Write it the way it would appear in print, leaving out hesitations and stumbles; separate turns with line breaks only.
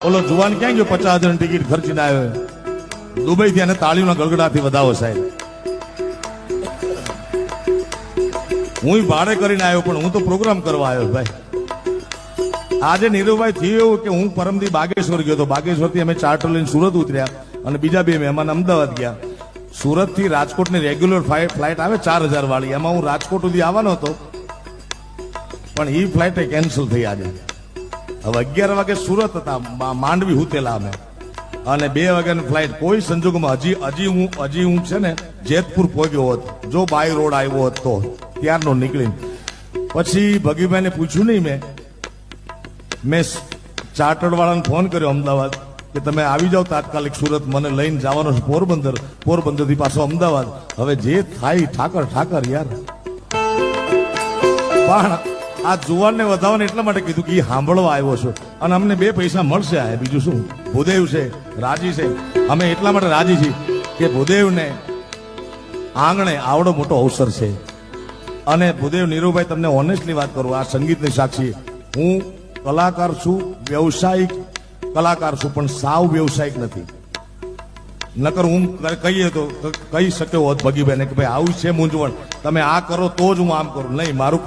ઓલો જુવાન ક્યાં ગયો? 50,000 ટિકિટ ખર્ચીને આવ્યો દુબઈ થી, અને તાળીઓના ગળગડાથી વધાવો સાહેબ. હું ભાડે કરીને આવ્યો, પણ હું તો પ્રોગ્રામ કરવા આવ્યો ભાઈ. આજે નીરુભાઈ થયું એવું કે હું પરમદી બાગેશ્વર ગયો હતો. બાગેશ્વર થી અમે ચાર્ટર લઈને સુરત ઉતર્યા અને બીજા બે મહેમાન અમદાવાદ ગયા. સુરત થી રાજકોટની રેગ્યુલર ફ્લાઇટ આવે 4,000 વાળી, એમાં હું રાજકોટ સુધી આવવાનો હતો, પણ એ ફ્લાઇટ કેન્સલ થઈ આજે. હવે 11 વાગે સુરત હતા, માંડવી ઉતેલા અમે, અને 2 વાગ્યાની ફ્લાઇટ. કોઈ સંજોગોમાં હજી હું છે ને જેતપુર પહોંચ્યો હોત, જો બાય રોડ આવ્યો હોત તો ત્યારનો નીકળીને. પછી ભગીભાઈને પૂછ્યું નહીં, મેં ચાર્ટર્ડ વાળાને ફોન કર્યો અમદાવાદ કે તમે આવી જાઓ તાત્કાલિક સુરત, મને લઈને જવાનો છે પોરબંદર, પોરબંદર થી પાછો અમદાવાદ. હવે જે થાય ઠાકર યાર. પણ આ જુવાનને વધાવવાને એટલા માટે કીધું કે એ સાંભળવા આવ્યો છો અને અમને 2 પૈસા મળશે. આ બીજું શું? ભૂદેવ છે, રાજી છે. અમે એટલા માટે રાજી છીએ કે ભૂદેવને આંગણે આવડો મોટો અવસર છે. અને ભૂદેવ, નીરુભાઈ, તમને ઓનેસ્ટલી વાત કરું, આ સંગીતની સાક્ષી, હું કલાકાર છું, વ્યવસાયિક કલાકાર છું, પણ સાવ વ્યવસાયિક નથી. નકર હું કહીએ તો કહી શક્યો હોત ભગીભાઈને કે ભાઈ આવું છે મૂંઝવણ, તમે આ કરો તો જ હું આમ કરું. નહીં, મારું